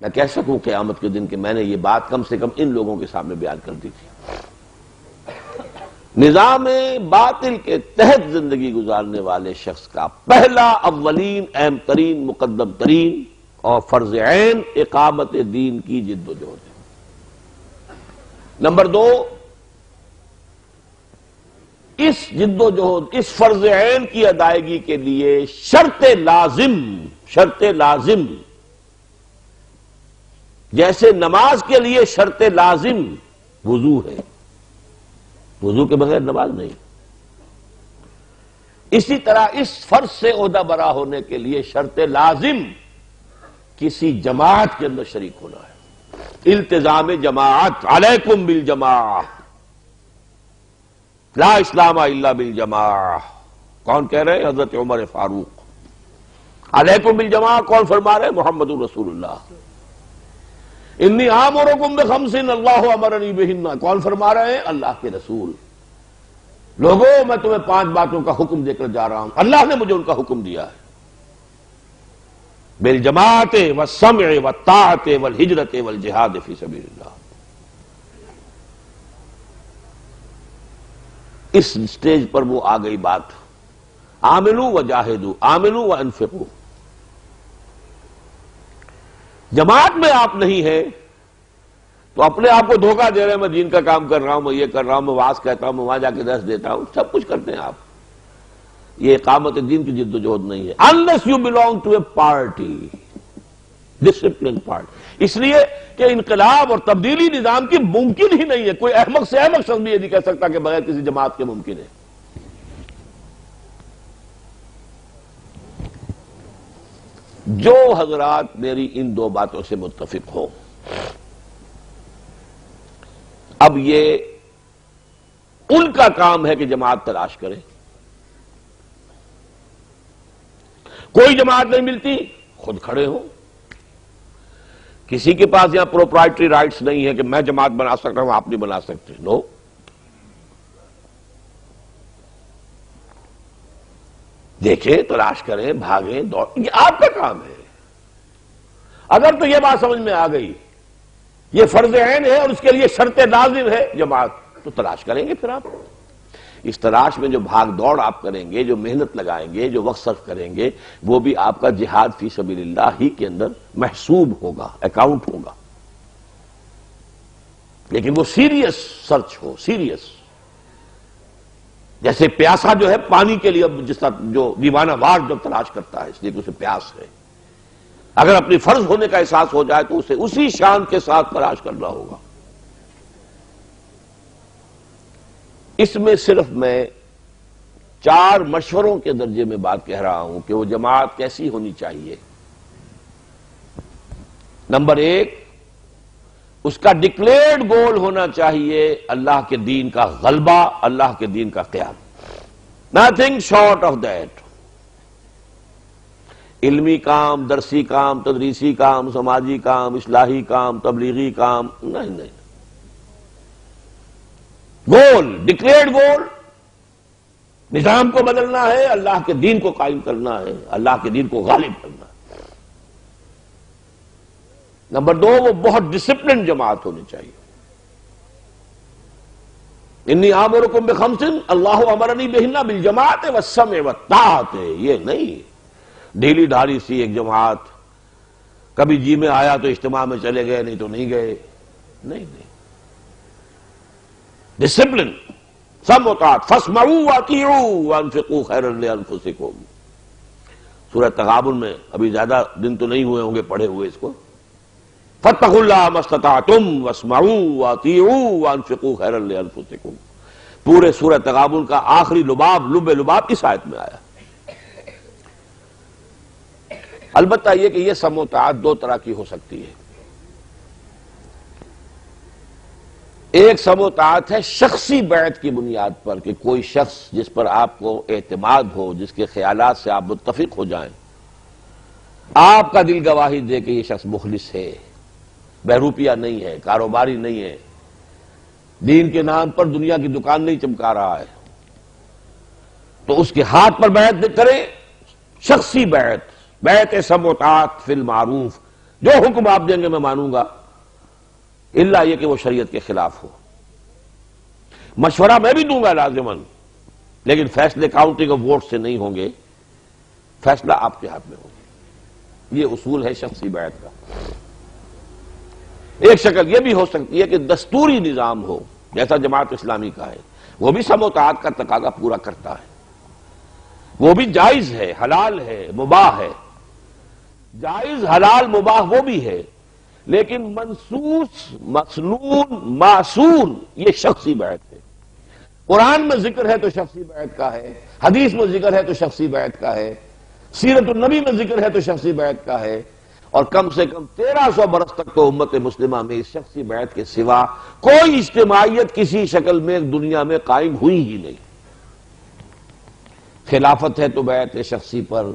میں کہہ سکوں قیامت کے دن کہ میں نے یہ بات کم سے کم ان لوگوں کے سامنے بیان کر دی تھی۔ نظام باطل کے تحت زندگی گزارنے والے شخص کا پہلا، اولین، اہم ترین، مقدم ترین اور فرض عین اقامت دین کی جد و جہد ہے۔ نمبر دو، اس جد و جہد، اس فرض عین کی ادائیگی کے لیے شرط لازم جیسے نماز کے لیے شرط لازم وضو ہے، وضو کے بغیر نماز نہیں، اسی طرح اس فرض سے عہدہ برا ہونے کے لیے شرط لازم کسی جماعت کے اندر شریک ہونا ہے، التزام جماعت، علیکم بالجماعہ، لا اسلام الا بالجماعہ۔ کون کہہ رہے ہیں؟ حضرت عمر فاروق۔ علیکم بالجماعہ کون فرما رہے ہیں؟ محمد رسول اللہ۔ انی آمرکم بخمس اللہ امرنی بہن کون فرما رہے ہیں؟ اللہ کے رسول۔ لوگوں میں تمہیں 5 باتوں کا حکم دے کر جا رہا ہوں، اللہ نے مجھے ان کا حکم دیا ہے، بالجماعت والسمع والطاعت والہجرت والجہاد فی سبیل اللہ۔ اس سٹیج پر وہ آ گئی بات، آمنوا وجاہدوا، آمنوا وانفقوا۔ جماعت میں آپ نہیں ہیں تو اپنے آپ کو دھوکہ دے رہے ہیں، میں دین کا کام کر رہا ہوں، میں یہ کر رہا ہوں، میں وعظ کہتا ہوں، میں وہاں جا کے درس دیتا ہوں، سب کچھ کرتے ہیں آپ، یہ اقامت دین کی جد و جہد نہیں ہے۔ unless you belong to a party، disciplined party۔ اس لیے کہ انقلاب اور تبدیلی نظام کی ممکن ہی نہیں ہے، کوئی احمق سے احمق شخص بھی یہ نہیں کہہ سکتا کہ بغیر کسی جماعت کے ممکن ہے۔ جو حضرات میری ان 2 باتوں سے متفق ہوں، اب یہ ان کا کام ہے کہ جماعت تلاش کریں۔ کوئی جماعت نہیں ملتی، خود کھڑے ہو۔ کسی کے پاس یہاں پروپرائٹری رائٹس نہیں ہے کہ میں جماعت بنا سکتا ہوں، آپ نہیں بنا سکتے، نو۔ دیکھیں، تلاش کریں، بھاگیں، دوڑیں، یہ آپ کا کام ہے۔ اگر تو یہ بات سمجھ میں آ گئی، یہ فرض عین ہے اور اس کے لیے شرط لازم ہے جماعت، تو تلاش کریں گے پھر آپ۔ اس تلاش میں جو بھاگ دوڑ آپ کریں گے، جو محنت لگائیں گے، جو وقت صرف کریں گے، وہ بھی آپ کا جہاد فی سبیل اللہ ہی کے اندر محسوب ہوگا، اکاؤنٹ ہوگا، لیکن وہ سیریس سرچ ہو، سیریس۔ جیسے پیاسا جو ہے پانی کے لیے جس طرح جو دیوانہ وار جو تلاش کرتا ہے، اس لیے کہ اسے پیاس ہے، اگر اپنی فرض ہونے کا احساس ہو جائے تو اسے اسی شان کے ساتھ تلاش کرنا ہوگا۔ اس میں صرف میں 4 مشوروں کے درجے میں بات کہہ رہا ہوں کہ وہ جماعت کیسی ہونی چاہیے۔ نمبر 1، اس کا ڈکلیئرڈ گول ہونا چاہیے اللہ کے دین کا غلبہ، اللہ کے دین کا قیام، نتھنگ شارٹ آف دیٹ۔ علمی کام، درسی کام، تدریسی کام، سماجی کام، اصلاحی کام، تبلیغی کام نہیں۔ گول، ڈکلیئرڈ گول، نظام کو بدلنا ہے، اللہ کے دین کو قائم کرنا ہے، اللہ کے دین کو غالب کرنا ہے۔ نمبر 2، وہ بہت ڈسپلن جماعت ہونی چاہیے۔ انی آمرکم بخمس اللہ امرنی بہن بالجماعت والسمع والطاعت، یہ نہیں ڈھیلی ڈھالی سی ایک جماعت، کبھی جی میں آیا تو اجتماع میں چلے گئے، نہیں تو نہیں گئے، نہیں۔ ڈسپلن، سمع و طاعت، فاسمعوا واطیعوا وانفقوا خیرا لانفسکم۔ سورہ تغابن میں ابھی زیادہ دن تو نہیں ہوئے ہوں گے پڑھے ہوئے اس کو، فاتقوا اللہ ما استطعتم واسمعوا واطیعوا وانفقوا خیرا لانفسکم۔ پورے سورہ تغابن کا آخری لباب، لباب اس آیت میں آیا۔ البتہ یہ کہ یہ سمع و طاعت 2 طرح کی ہو سکتی ہے۔ ایک سمع و طاعت ہے شخصی بیعت کی بنیاد پر، کہ کوئی شخص جس پر آپ کو اعتماد ہو، جس کے خیالات سے آپ متفق ہو جائیں، آپ کا دل گواہی دے کہ یہ شخص مخلص ہے، بہروپیہ نہیں ہے، کاروباری نہیں ہے، دین کے نام پر دنیا کی دکان نہیں چمکا رہا ہے، تو اس کے ہاتھ پر بیعت کریں، شخصی بیعت، بیعت سمع و طاعت فی المعروف، جو حکم آپ دیں گے میں مانوں گا، الا یہ کہ وہ شریعت کے خلاف ہو۔ مشورہ میں بھی دوں گا لازماً، لیکن فیصلے کاؤنٹنگ آف ووٹ سے نہیں ہوں گے، فیصلہ آپ کے ہاتھ میں ہوگا۔ یہ اصول ہے شخصی بیعت کا۔ ایک شکل یہ بھی ہو سکتی ہے کہ دستوری نظام ہو، جیسا جماعت اسلامی کا ہے، وہ بھی سم و طاعت کا تقاضا پورا کرتا ہے، وہ بھی جائز ہے، حلال ہے، مباح ہے، جائز حلال مباح وہ بھی ہے، لیکن منصوص مسنون معصون یہ شخصی بیعت ہے۔ قرآن میں ذکر ہے تو شخصی بیعت کا ہے، حدیث میں ذکر ہے تو شخصی بیعت کا ہے، سیرت النبی میں ذکر ہے تو شخصی بیعت کا ہے، اور کم سے کم 1300 برس تک تو امت مسلمہ میں اس شخصی بیعت کے سوا کوئی اجتماعیت کسی شکل میں دنیا میں قائم ہوئی ہی نہیں۔ خلافت ہے تو بیعت ہے شخصی پر،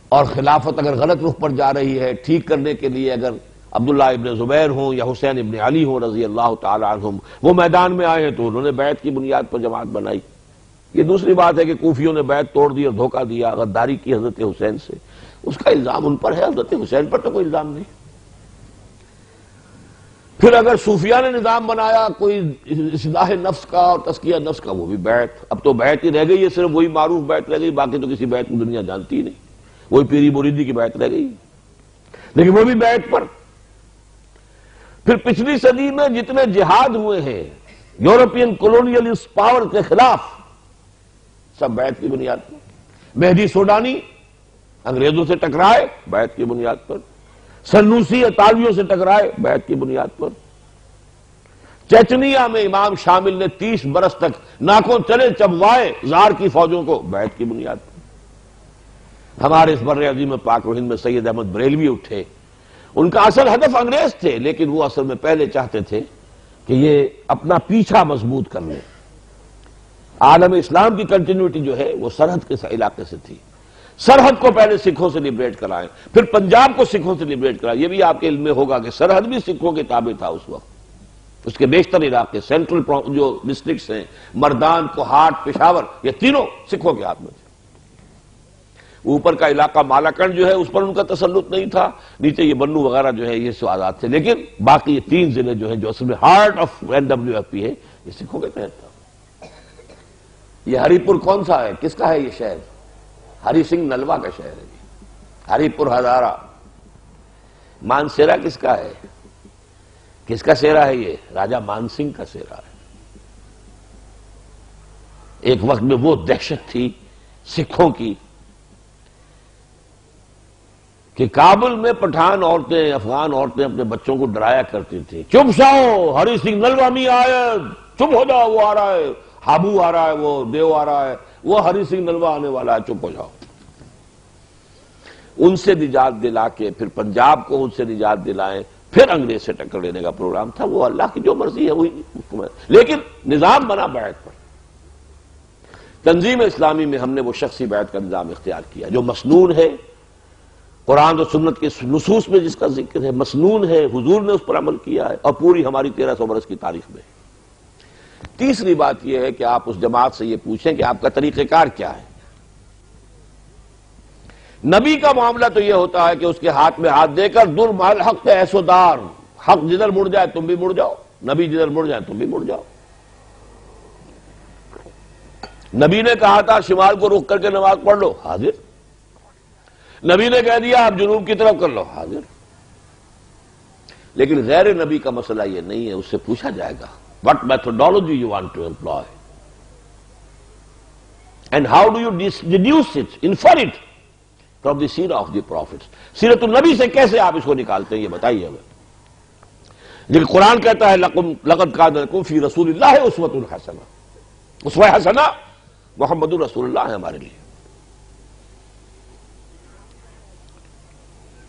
اور خلافت اگر غلط رخ پر جا رہی ہے ٹھیک کرنے کے لیے اگر عبداللہ ابن زبیر ہوں یا حسین ابن علی ہوں رضی اللہ تعالی عنہم وہ میدان میں آئے ہیں تو انہوں نے بیعت کی بنیاد پر جماعت بنائی۔ یہ دوسری بات ہے کہ کوفیوں نے بیعت توڑ دی اور دھوکہ دیا، غداری کی حضرت حسین سے، اس کا الزام ان پر ہے، حضرت حسین پر تو کوئی الزام نہیں۔ پھر اگر صوفیہ نے نظام بنایا کوئی اصلاح نفس کا اور تزکیہ نفس کا، وہ بھی بیعت، اب تو بیعت ہی رہ گئی ہے، صرف وہی معروف بیعت رہ گئی، باقی تو کسی بیعت کو دنیا جانتی ہی نہیں، وہی پیری مریدی کی بیعت رہ گئی، لیکن وہ بھی بیعت پر۔ پھر پچھلی صدی میں جتنے جہاد ہوئے ہیں یورپین کولونیلسٹ پاور کے خلاف، سب بیعت کی بنیاد پر۔ مہدی سوڈانی انگریزوں سے ٹکرائے بیعت کی بنیاد پر، سنوسی اطالویوں سے ٹکرائے بیعت کی بنیاد پر، چیچنیا میں امام شامل نے 30 برس تک ناکوں چلے چبوائے زار کی فوجوں کو بیعت کی بنیاد پر۔ ہمارے اس بر عظیم پاک و ہند میں سید احمد بریلوی اٹھے، ان کا اصل ہدف انگریز تھے، لیکن وہ اصل میں پہلے چاہتے تھے کہ یہ اپنا پیچھا مضبوط کر لیں۔ عالم اسلام کی کنٹینیوٹی جو ہے وہ سرحد کے علاقے سے تھی، سرحد کو پہلے سکھوں سے لبریٹ کرائیں، پھر پنجاب کو سکھوں سے لبریٹ کرائیں۔ یہ بھی آپ کے علم میں ہوگا کہ سرحد بھی سکھوں کے تابع تھا اس وقت، اس کے بیشتر علاقے سینٹرل جو ڈسٹرکٹس ہیں، مردان، کوہاٹ، پشاور، یہ تینوں سکھوں کے ہاتھ میں تھے۔ اوپر کا علاقہ مالاکنڈ جو ہے اس پر ان کا تسلط نہیں تھا، نیچے یہ بنو وغیرہ جو ہے یہ سو آزاد تھے، لیکن باقی یہ 3 ضلع جو ہیں جو اصل میں ہارٹ آف NWFP ہے یہ سکھوں کے تحت تھا۔ یہ ہری پور کون سا ہے، کس کا ہے یہ شہر؟ ہری سنگھ نلوا کا شہر ہے جی، ہری پور ہزارہ۔ مانسیرا کس کا ہے، کس کا سیرا ہے؟ یہ راجہ مان سنگھ کا سیرا ہے۔ ایک وقت میں وہ دہشت تھی سکھوں کی کہ کابل میں پٹھان عورتیں، افغان عورتیں اپنے بچوں کو ڈرایا کرتی تھی، چپ جاؤ ہری سنگھ نلوا نہیں آیا، چپ ہو جاؤ، وہ آ رہا ہے، ہابو آ رہا ہے، وہ دیو آ رہا ہے، وہ ہری سنگھ نلوا آنے والا ہے، چپ ہو جاؤ۔ ان سے نجات دلا کے پھر پنجاب کو ان سے نجات دلائیں، پھر انگریز سے ٹکر لینے کا پروگرام تھا۔ وہ اللہ کی جو مرضی ہے وہی حکم ہے، لیکن نظام بنا بیعت پر۔ تنظیم اسلامی میں ہم نے وہ شخصی بیعت کا نظام اختیار کیا جو مسنون ہے، قرآن و سنت کے نصوص میں جس کا ذکر ہے، مسنون ہے، حضور نے اس پر عمل کیا ہے، اور پوری ہماری 1300 برس کی تاریخ میں۔ تیسری بات یہ ہے کہ آپ اس جماعت سے یہ پوچھیں کہ آپ کا طریقہ کار کیا ہے۔ نبی کا معاملہ تو یہ ہوتا ہے کہ اس کے ہاتھ میں ہاتھ دے کر در مال حق ایسو دار، حق جدھر مڑ جائے تم بھی مڑ جاؤ، نبی جدھر مڑ جائے تم بھی مڑ جاؤ۔ نبی نے کہا تھا شمال کو رخ کر کے نماز پڑھ لو، حاضر۔ نبی نے کہہ دیا آپ جنوب کی طرف کر لو، حاضر۔ لیکن غیر نبی کا مسئلہ یہ نہیں ہے، اس سے پوچھا جائے گا what methodology you want to employ and how do you deduce it, infer it from the seerah of the prophets۔ سیرت النبی سے کیسے آپ اس کو نکالتے ہیں یہ بتائیے ہمیں۔ لیکن قرآن کہتا ہے لقد کان لکم فی رسول اللہ اسوۃ حسنہ، اسوہ حسنہ محمد رسول اللہ ہے ہمارے لیے۔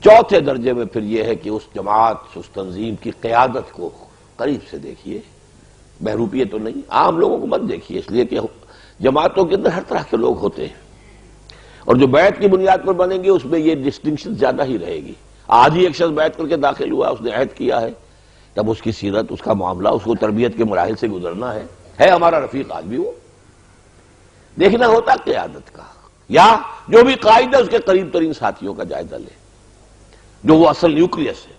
چوتھے درجے میں پھر یہ ہے کہ اس جماعت، اس تنظیم کی قیادت کو قریب سے دیکھیے، بہروپیے تو نہیں، عام لوگوں کو مت دیکھیے، اس لیے کہ جماعتوں کے اندر ہر طرح کے لوگ ہوتے ہیں، اور جو بیعت کی بنیاد پر بنیں گے اس میں یہ ڈسٹنکشن زیادہ ہی رہے گی۔ آج ہی ایک شخص بیعت کر کے داخل ہوا، اس نے عہد کیا ہے، تب اس کی سیرت، اس کا معاملہ، اس کو تربیت کے مراحل سے گزرنا ہے ہمارا رفیق آج بھی وہ۔ دیکھنا ہوتا قیادت کا، یا جو بھی قائد ہے اس کے قریب ترین ساتھیوں کا جائزہ لے۔ جو وہ اصل نیوکلیس ہے.